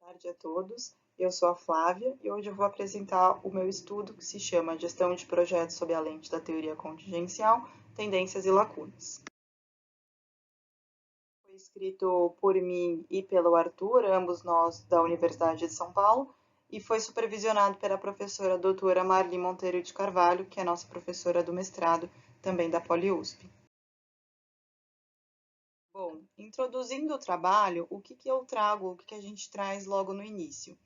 Boa tarde a todos. Eu sou a Flávia e hoje eu vou apresentar o meu estudo que se chama Gestão de Projetos sob a lente da teoria contingencial, tendências e lacunas. Foi escrito por mim e pelo Arthur, ambos nós da Universidade de São Paulo, e foi supervisionado pela professora doutora Marli Monteiro de Carvalho, que é nossa professora do mestrado, também da PoliUSP. Bom, introduzindo o trabalho, o que eu trago, o que a gente traz logo no início?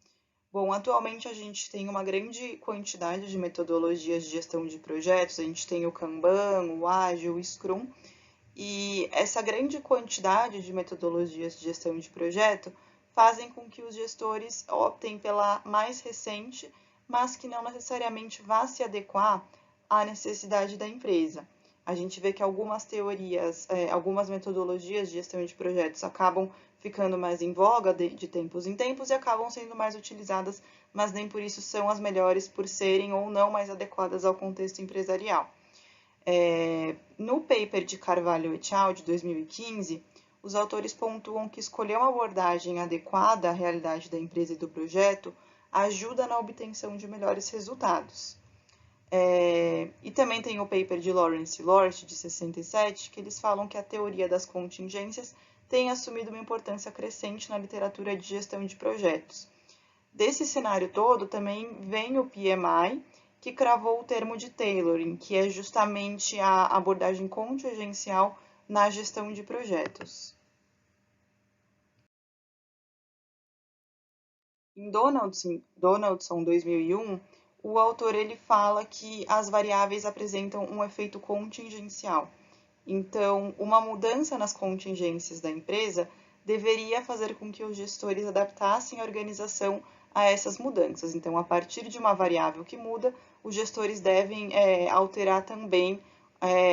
Bom, atualmente a gente tem uma grande quantidade de metodologias de gestão de projetos, a gente tem o Kanban, o Ágil, o Scrum, e essa grande quantidade de metodologias de gestão de projeto fazem com que os gestores optem pela mais recente, mas que não necessariamente vá se adequar à necessidade da empresa. A gente vê que algumas teorias, algumas metodologias de gestão de projetos acabam ficando mais em voga de tempos em tempos e acabam sendo mais utilizadas, mas nem por isso são as melhores por serem ou não mais adequadas ao contexto empresarial. No paper de Carvalho et al. De 2015, os autores pontuam que escolher uma abordagem adequada à realidade da empresa e do projeto ajuda na obtenção de melhores resultados. E também tem o paper de Lawrence e Lort, de 67, que eles falam que a teoria das contingências tem assumido uma importância crescente na literatura de gestão de projetos. Desse cenário todo, também vem o PMI, que cravou o termo de tailoring, que é justamente a abordagem contingencial na gestão de projetos. Em Donaldson 2001, o autor ele fala que as variáveis apresentam um efeito contingencial. Então, uma mudança nas contingências da empresa deveria fazer com que os gestores adaptassem a organização a essas mudanças. Então, a partir de uma variável que muda, os gestores devem alterar também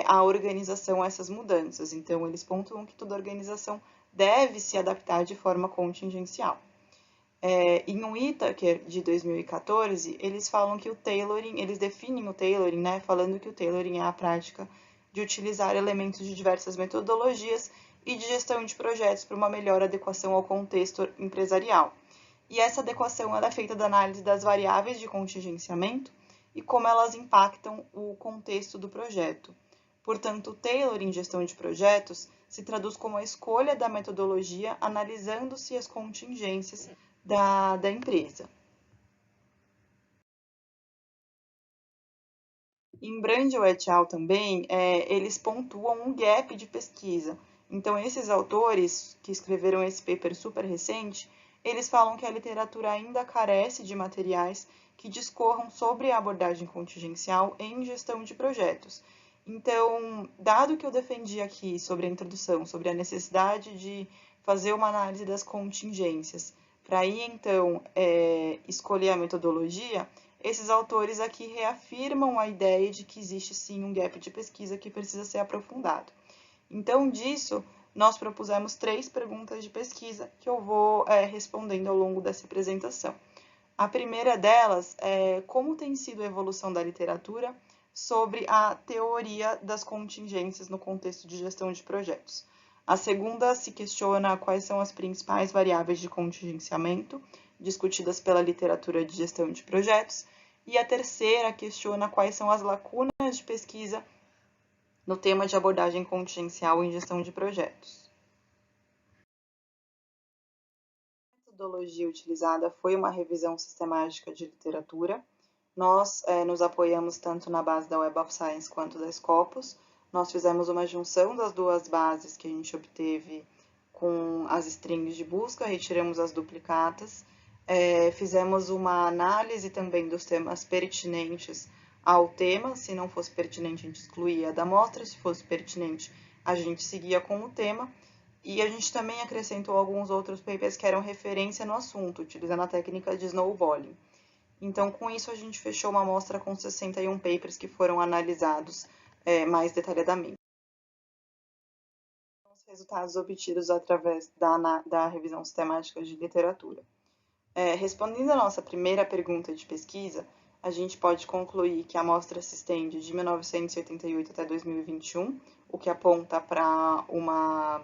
a organização a essas mudanças. Então, eles pontuam que toda organização deve se adaptar de forma contingencial. Em um Whittaker de 2014, eles falam que o tailoring, eles definem o tailoring, né, falando que o tailoring é a prática de utilizar elementos de diversas metodologias e de gestão de projetos para uma melhor adequação ao contexto empresarial. E essa adequação ela é feita da análise das variáveis de contingenciamento e como elas impactam o contexto do projeto. Portanto, o tailoring em gestão de projetos se traduz como a escolha da metodologia analisando-se as contingências da empresa. Em Brandel et al. Também, eles pontuam um gap de pesquisa. Então, esses autores que escreveram esse paper super recente, eles falam que a literatura ainda carece de materiais que discorram sobre a abordagem contingencial em gestão de projetos. Então, dado que eu defendi aqui sobre a introdução, sobre a necessidade de fazer uma análise das contingências, para aí então escolher a metodologia, esses autores aqui reafirmam a ideia de que existe sim um gap de pesquisa que precisa ser aprofundado. Então, disso, nós propusemos 3 perguntas de pesquisa que eu vou respondendo ao longo dessa apresentação. A primeira delas é como tem sido a evolução da literatura sobre a teoria das contingências no contexto de gestão de projetos. A segunda se questiona quais são as principais variáveis de contingenciamento discutidas pela literatura de gestão de projetos. E a terceira questiona quais são as lacunas de pesquisa no tema de abordagem contingencial em gestão de projetos. A metodologia utilizada foi uma revisão sistemática de literatura. Nós nos apoiamos tanto na base da Web of Science quanto da Scopus. Nós fizemos uma junção das duas bases que a gente obteve com as strings de busca, retiramos as duplicatas, fizemos uma análise também dos temas pertinentes ao tema. Se não fosse pertinente, a gente excluía da amostra, se fosse pertinente, a gente seguia com o tema. E a gente também acrescentou alguns outros papers que eram referência no assunto, utilizando a técnica de snowballing. Então, com isso, a gente fechou uma amostra com 61 papers que foram analisados mais detalhadamente. Os resultados obtidos através da revisão sistemática de literatura. Respondendo a nossa primeira pergunta de pesquisa, a gente pode concluir que a amostra se estende de 1988 até 2021, o que aponta para uma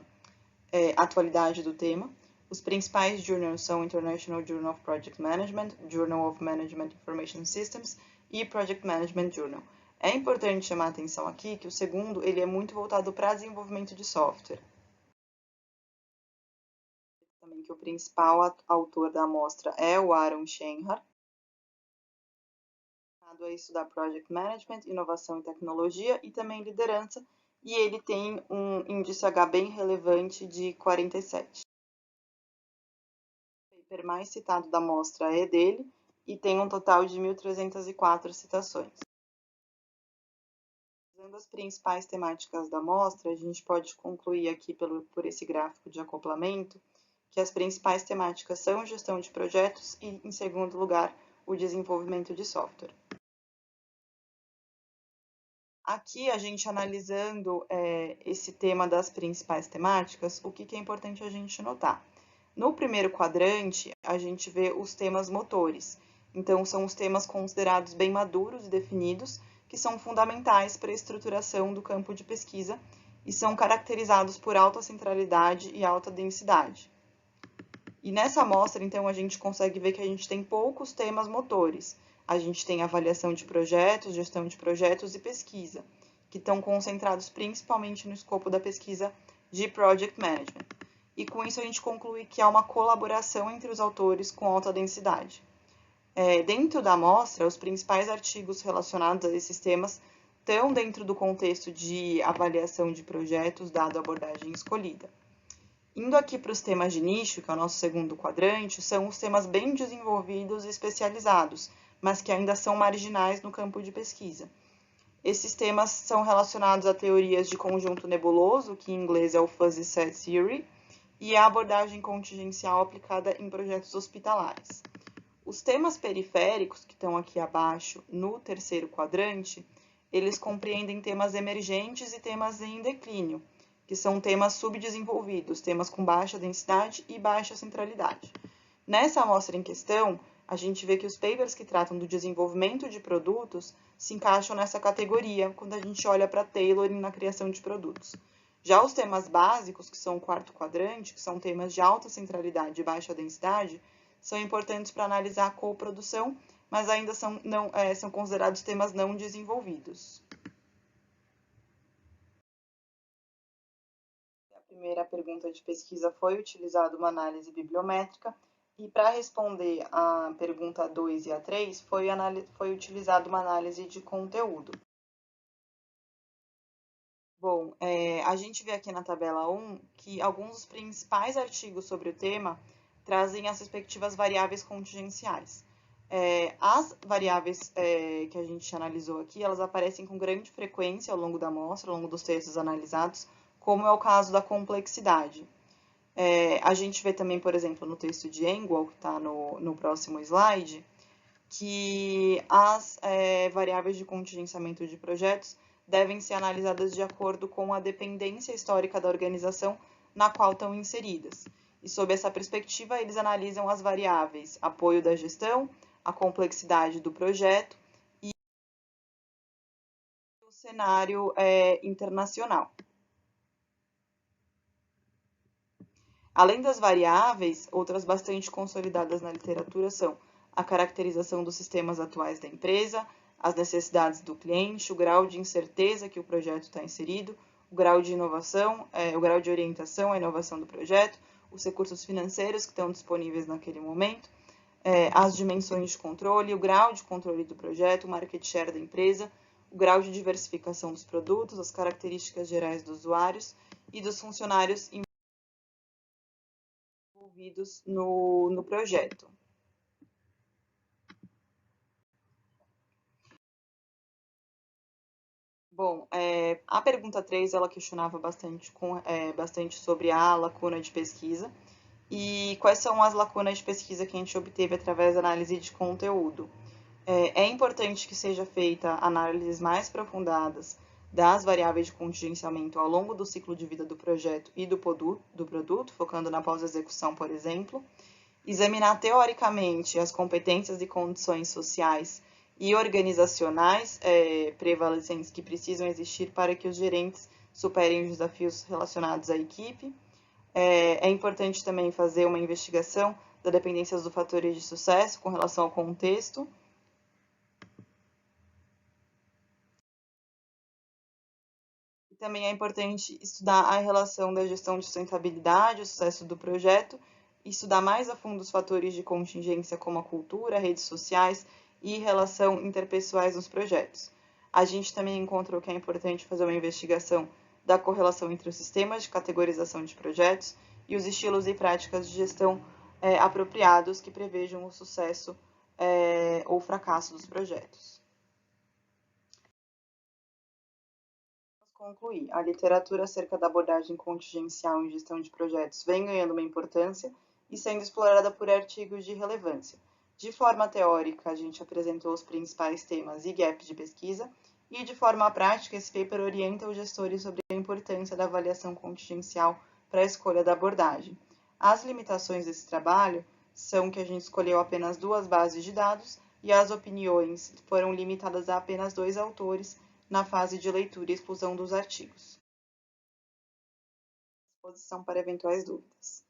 atualidade do tema. Os principais journals são International Journal of Project Management, Journal of Management Information Systems e Project Management Journal. É importante chamar a atenção aqui que o segundo ele é muito voltado para desenvolvimento de software. Também que o principal autor da amostra é o Aaron Shenhar, a estudar Project Management, inovação e tecnologia e também liderança, e ele tem um índice H bem relevante de 47. O paper mais citado da amostra é dele e tem um total de 1.304 citações. Usando as principais temáticas da amostra, a gente pode concluir aqui por esse gráfico de acoplamento que as principais temáticas são gestão de projetos e, em segundo lugar, o desenvolvimento de software. Aqui, a gente analisando esse tema das principais temáticas, o que é importante a gente notar? No primeiro quadrante, a gente vê os temas motores. Então, são os temas considerados bem maduros e definidos, que são fundamentais para a estruturação do campo de pesquisa e são caracterizados por alta centralidade e alta densidade. E nessa amostra, então, a gente consegue ver que a gente tem poucos temas motores. A gente tem avaliação de projetos, gestão de projetos e pesquisa, que estão concentrados principalmente no escopo da pesquisa de Project Management. E com isso a gente conclui que há uma colaboração entre os autores com alta densidade. Dentro da amostra, os principais artigos relacionados a esses temas estão dentro do contexto de avaliação de projetos, dado a abordagem escolhida. Indo aqui para os temas de nicho, que é o nosso segundo quadrante, são os temas bem desenvolvidos e especializados, mas que ainda são marginais no campo de pesquisa. Esses temas são relacionados a teorias de conjunto nebuloso, que em inglês é o Fuzzy Set Theory, e a abordagem contingencial aplicada em projetos hospitalares. Os temas periféricos, que estão aqui abaixo no terceiro quadrante, eles compreendem temas emergentes e temas em declínio, que são temas subdesenvolvidos, temas com baixa densidade e baixa centralidade. Nessa amostra em questão, a gente vê que os papers que tratam do desenvolvimento de produtos se encaixam nessa categoria quando a gente olha para tailoring na criação de produtos. Já os temas básicos, que são o quarto quadrante, que são temas de alta centralidade e baixa densidade, são importantes para analisar a coprodução, mas ainda são considerados temas não desenvolvidos. A primeira pergunta de pesquisa foi utilizada uma análise bibliométrica, e para responder a pergunta 2 e a 3, foi utilizada uma análise de conteúdo. Bom, a gente vê aqui na tabela 1 que alguns dos principais artigos sobre o tema trazem as respectivas variáveis contingenciais. As variáveis que a gente analisou aqui, elas aparecem com grande frequência ao longo da amostra, ao longo dos textos analisados, como é o caso da complexidade. A gente vê também, por exemplo, no texto de Engwall, que está no próximo slide, que as variáveis de contingenciamento de projetos devem ser analisadas de acordo com a dependência histórica da organização na qual estão inseridas. E, sob essa perspectiva, eles analisam as variáveis apoio da gestão, a complexidade do projeto e o cenário internacional. Além das variáveis, outras bastante consolidadas na literatura são a caracterização dos sistemas atuais da empresa, as necessidades do cliente, o grau de incerteza que o projeto está inserido, o grau de inovação, o grau de orientação à inovação do projeto, os recursos financeiros que estão disponíveis naquele momento, as dimensões de controle, o grau de controle do projeto, o market share da empresa, o grau de diversificação dos produtos, as características gerais dos usuários e dos funcionários envolvidos no projeto. Bom, a pergunta 3, ela questionava bastante sobre a lacuna de pesquisa e quais são as lacunas de pesquisa que a gente obteve através da análise de conteúdo. É importante que seja feita análises mais aprofundadas das variáveis de contingenciamento ao longo do ciclo de vida do projeto e do produto, focando na pós-execução, por exemplo, examinar teoricamente as competências e condições sociais e organizacionais prevalecentes que precisam existir para que os gerentes superem os desafios relacionados à equipe, É importante também fazer uma investigação das dependências dos fatores de sucesso com relação ao contexto. E também é importante estudar a relação da gestão de sustentabilidade, o sucesso do projeto, e estudar mais a fundo os fatores de contingência como a cultura, redes sociais e relação interpessoais nos projetos. A gente também encontrou que é importante fazer uma investigação da correlação entre os sistemas de categorização de projetos e os estilos e práticas de gestão apropriados que prevejam o sucesso ou fracasso dos projetos. Concluir, a literatura acerca da abordagem contingencial em gestão de projetos vem ganhando uma importância e sendo explorada por artigos de relevância. De forma teórica, a gente apresentou os principais temas e gaps de pesquisa, e de forma prática, esse paper orienta os gestores sobre a importância da avaliação contingencial para a escolha da abordagem. As limitações desse trabalho são que a gente escolheu apenas 2 bases de dados e as opiniões foram limitadas a apenas 2 autores na fase de leitura e exclusão dos artigos. Disposição para eventuais dúvidas.